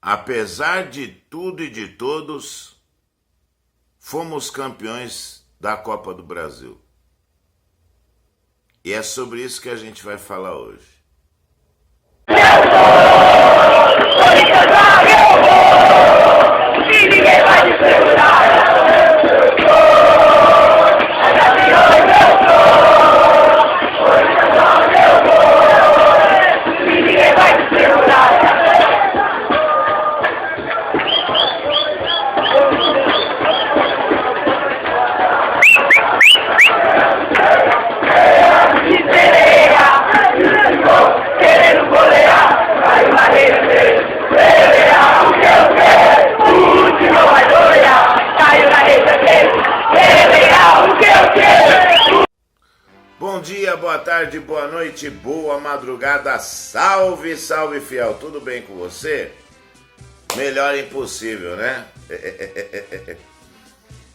apesar de tudo e de todos, fomos campeões da Copa do Brasil. E é sobre isso que a gente vai falar hoje. Ninguém vai te segurar. Bom dia, boa tarde, boa noite, boa madrugada, salve, salve fiel, tudo bem com você? Melhor impossível, né?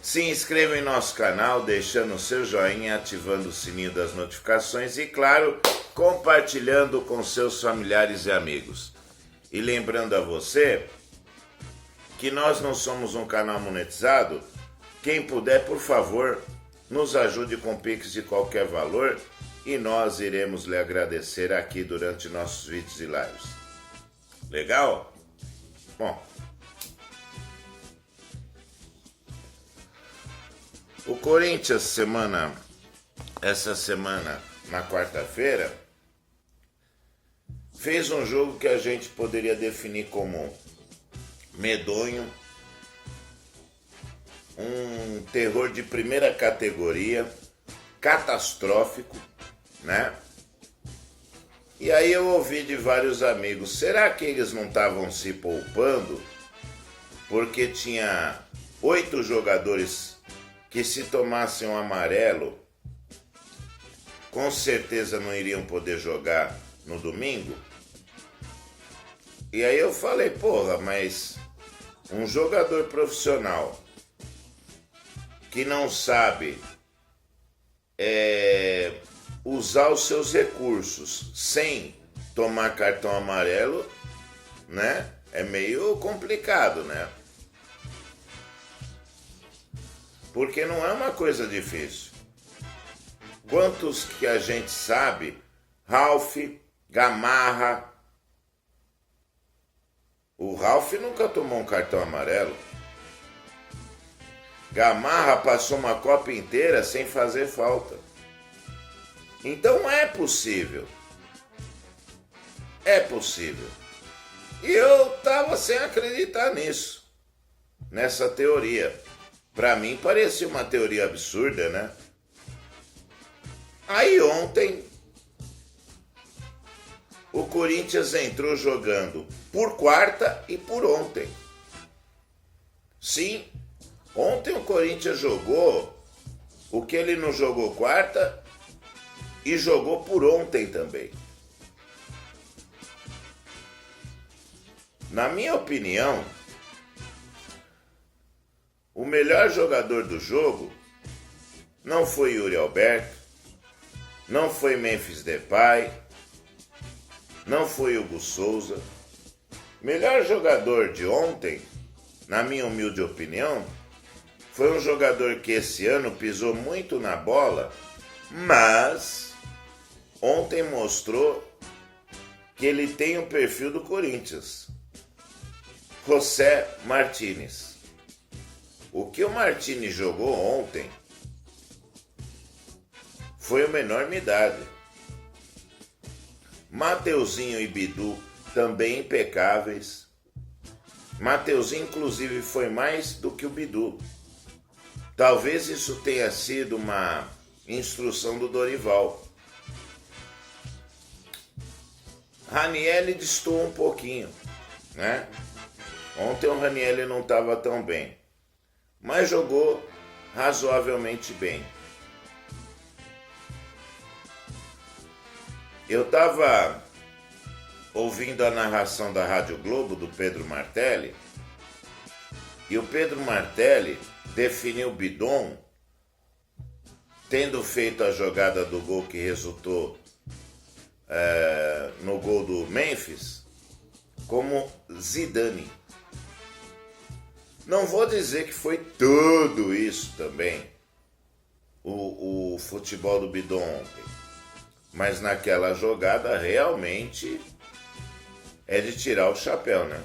Se inscreva em nosso canal, deixando o seu joinha, ativando o sininho das notificações e, claro, compartilhando com seus familiares e amigos. E lembrando a você que nós não somos um canal monetizado, quem puder, por favor, nos ajude com Pix de qualquer valor e nós iremos lhe agradecer aqui durante nossos vídeos e lives. Legal? Bom, o Corinthians essa semana, na quarta-feira, fez um jogo que a gente poderia definir como medonho, um terror de primeira categoria, catastrófico, né? E aí eu ouvi de vários amigos, será que eles não estavam se poupando? Porque tinha 8 jogadores que, se tomassem um amarelo, com certeza não iriam poder jogar no domingo? E aí eu falei, porra, mas um jogador profissional que não sabe usar os seus recursos sem tomar cartão amarelo, né? É meio complicado, né? Porque não é uma coisa difícil. Quantos que a gente sabe, Ralf, Gamarra, o Ralf nunca tomou um cartão amarelo. Gamarra passou uma Copa inteira sem fazer falta. Então é possível. É possível. E eu estava sem acreditar nisso, nessa teoria. Para mim parecia uma teoria absurda, né? Aí ontem o Corinthians entrou jogando por quarta e por ontem. Sim, ontem o Corinthians jogou o que ele não jogou quarta e jogou por ontem também. Na minha opinião, o melhor jogador do jogo não foi Yuri Alberto, não foi Memphis Depay, não foi Hugo Souza. O melhor jogador de ontem, na minha humilde opinião, foi um jogador que esse ano pisou muito na bola, mas ontem mostrou que ele tem o perfil do Corinthians. José Martínez. O que o Martínez jogou ontem foi uma enormidade. Mateuzinho e Bidu também impecáveis. Mateuzinho, inclusive, foi mais do que o Bidu. Talvez isso tenha sido uma instrução do Dorival. Ranieri destoou um pouquinho, né? Ontem o Ranieri não estava tão bem, mas jogou razoavelmente bem. Eu estava ouvindo a narração da Rádio Globo do Pedro Martelli, e o Pedro Martelli definiu o Bidon, tendo feito a jogada do gol que resultou no gol do Memphis, como Zidane. Não vou dizer que foi tudo isso também, o futebol do Bidon ontem, mas naquela jogada realmente é de tirar o chapéu, né?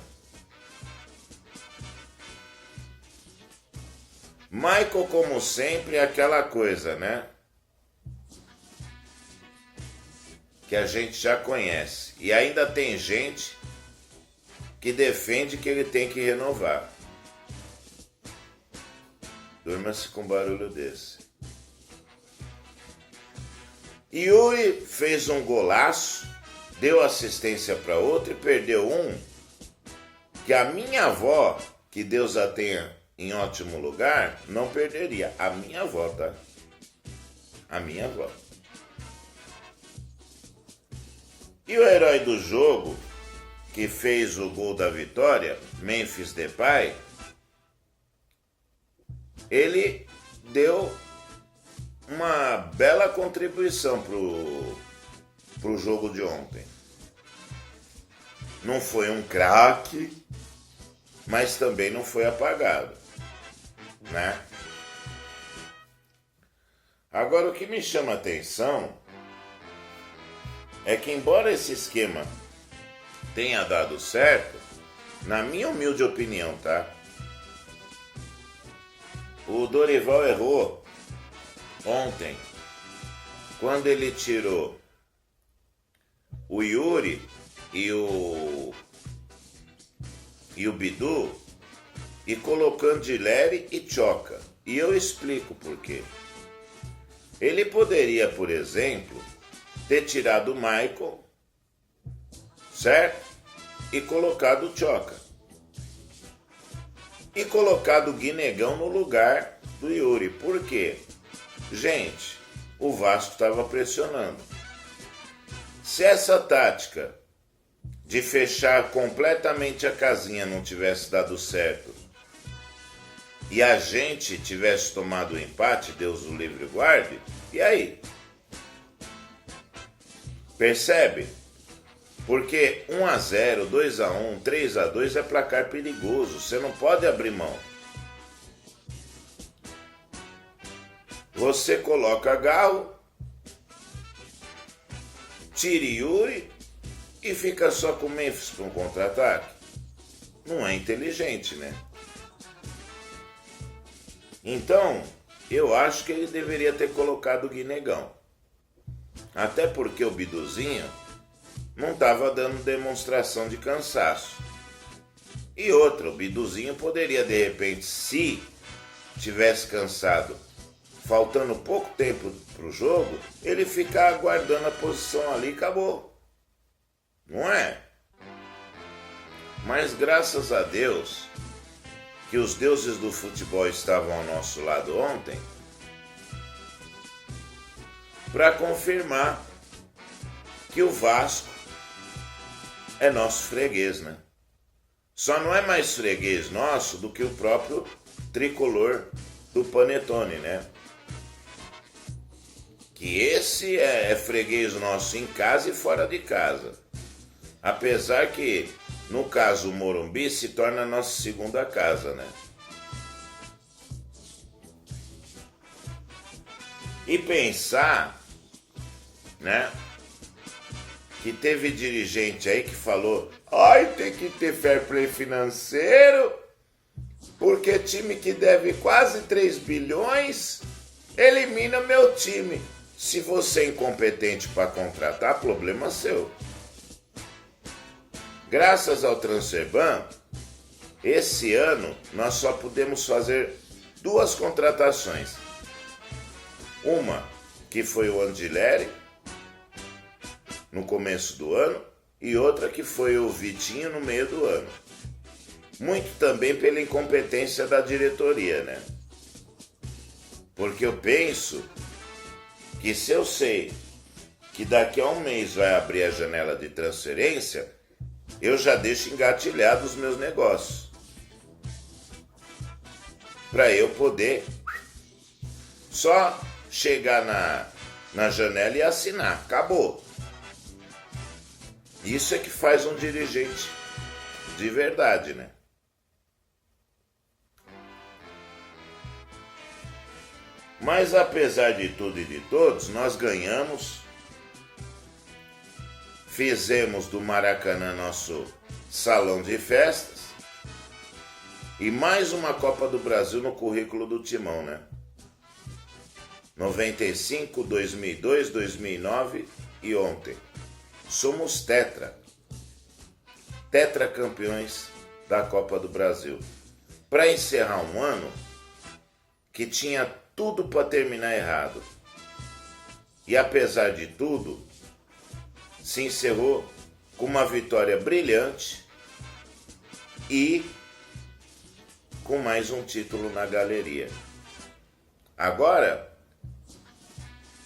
Michael, como sempre, é aquela coisa, né? Que a gente já conhece. E ainda tem gente que defende que ele tem que renovar. Durma-se com barulho desse. Yuri fez um golaço, deu assistência para outro e perdeu um que a minha avó, que Deus a tenha em ótimo lugar, não perderia. A minha avó, tá? A minha avó. E o herói do jogo, que fez o gol da vitória, Memphis Depay, ele deu uma bela contribuição pro jogo de ontem. Não foi um craque, mas também não foi apagado, né? Agora, o que me chama a atenção é que, embora esse esquema tenha dado certo, na minha humilde opinião, tá? O Dorival errou ontem quando ele tirou o Yuri e o Bidu e colocando Gileri e Choca. E eu explico por quê. Ele poderia, por exemplo, ter tirado o Michael, certo? E colocado o Choca. E colocado o Guinegão no lugar do Yuri. Por quê? Gente, o Vasco estava pressionando. Se essa tática de fechar completamente a casinha não tivesse dado certo e a gente tivesse tomado o empate, Deus o livre e guarde, e aí? Percebe? Porque 1-0, 2-1, 3-2 é placar perigoso. Você não pode abrir mão. Você coloca Galo, tire Yuri e fica só com o Memphis para um contra-ataque. Não é inteligente, né? Então, eu acho que ele deveria ter colocado o Guinegão. Até porque o Biduzinho não estava dando demonstração de cansaço. E outra, o Biduzinho poderia, de repente, se tivesse cansado, faltando pouco tempo para o jogo, ele ficar aguardando a posição ali e acabou. Não é? Mas graças a Deus que os deuses do futebol estavam ao nosso lado ontem para confirmar que o Vasco é nosso freguês, né? Só não é mais freguês nosso do que o próprio tricolor do Panetone, né? Que esse é freguês nosso em casa e fora de casa. Apesar que, no caso, o Morumbi se torna a nossa segunda casa, né? E pensar, né? Que teve dirigente aí que falou: ai, tem que ter fair play financeiro, porque time que deve quase 3 bilhões elimina meu time. Se você é incompetente para contratar, problema seu. Graças ao Transferban, esse ano nós só pudemos fazer 2 contratações. Uma que foi o Angileri, no começo do ano, e outra que foi o Vitinho no meio do ano. Muito também pela incompetência da diretoria, né? Porque eu penso que se eu sei que daqui a um mês vai abrir a janela de transferência, eu já deixo engatilhado os meus negócios. Para eu poder só chegar na janela e assinar. Acabou. Isso é que faz um dirigente de verdade, né? Mas apesar de tudo e de todos, nós ganhamos, fizemos do Maracanã nosso salão de festas e mais uma Copa do Brasil no currículo do Timão, né? 95, 2002, 2009 e ontem. Somos tetracampeões da Copa do Brasil. Para encerrar um ano que tinha tudo para terminar errado. E apesar de tudo, se encerrou com uma vitória brilhante e com mais um título na galeria. Agora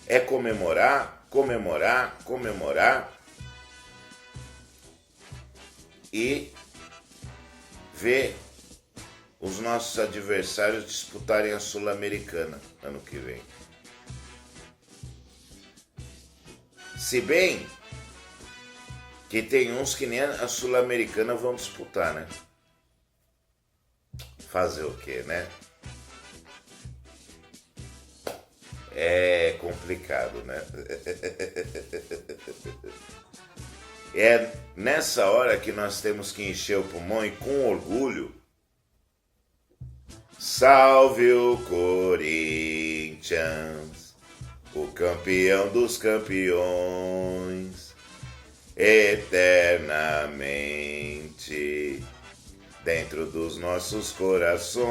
é comemorar, comemorar, comemorar e ver os nossos adversários disputarem a Sul-Americana ano que vem. Se bem que tem uns que nem a Sul-Americana vão disputar, né? Fazer o quê, né? É complicado, né? É nessa hora que nós temos que encher o pulmão e com orgulho: salve o Corinthians, o campeão dos campeões, eternamente dentro dos nossos corações,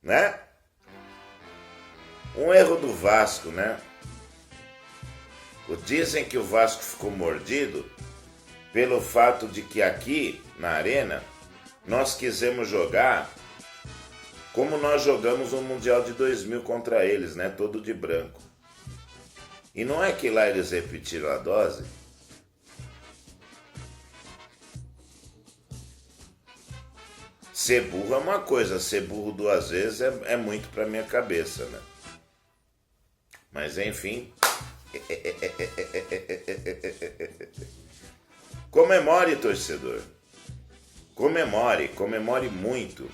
né? Um erro do Vasco, né? Dizem que o Vasco ficou mordido pelo fato de que aqui na arena nós quisemos jogar como nós jogamos no Mundial de 2000 contra eles, né? Todo de branco. E não é que lá eles repetiram a dose? Ser burro é uma coisa, ser burro duas vezes é muito pra minha cabeça, né? Mas enfim. Comemore, torcedor. Comemore muito.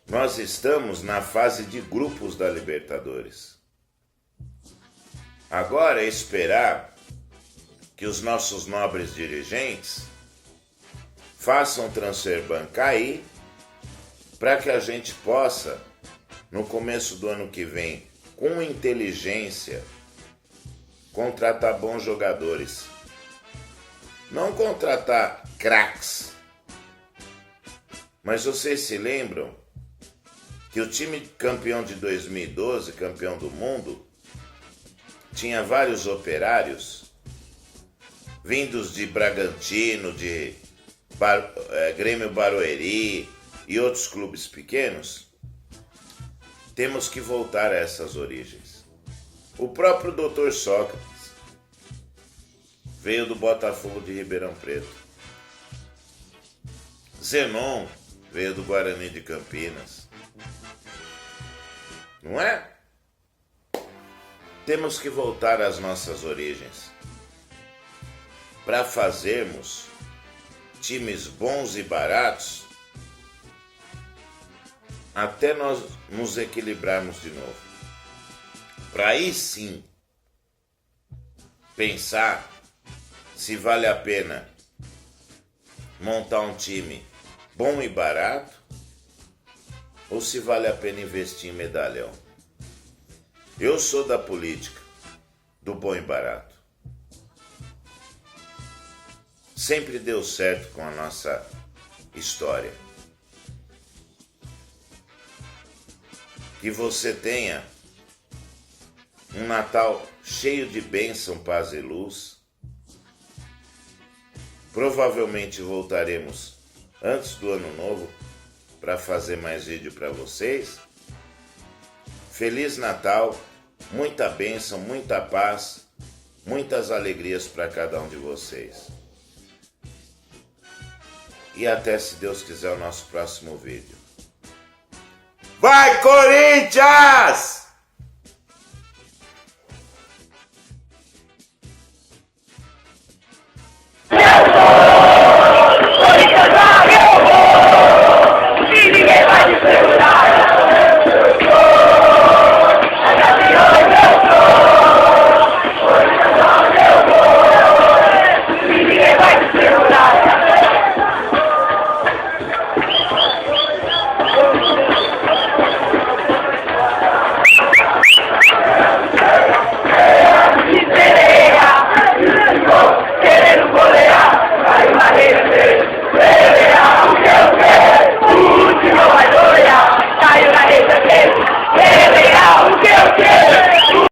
Nós estamos na fase de grupos da Libertadores. Agora é esperar que os nossos nobres dirigentes façam o transfer ban cair para que a gente possa, no começo do ano que vem, com inteligência, contratar bons jogadores. Não contratar craques. Mas vocês se lembram que o time campeão de 2012, campeão do mundo, tinha vários operários vindos de Bragantino, de Grêmio Barueri e outros clubes pequenos? Temos que voltar a essas origens. O próprio Dr. Sócrates veio do Botafogo de Ribeirão Preto. Zenon veio do Guarani de Campinas. Não é? Temos que voltar às nossas origens para fazermos times bons e baratos até nós nos equilibrarmos de novo. Para aí sim pensar se vale a pena montar um time bom e barato ou se vale a pena investir em medalhão. Eu sou da política do bom e barato. Sempre deu certo com a nossa história. Que você tenha um Natal cheio de bênção, paz e luz. Provavelmente voltaremos antes do Ano Novo para fazer mais vídeo para vocês. Feliz Natal, muita bênção, muita paz, muitas alegrias para cada um de vocês. E até, se Deus quiser, o nosso próximo vídeo. Vai, Corinthians!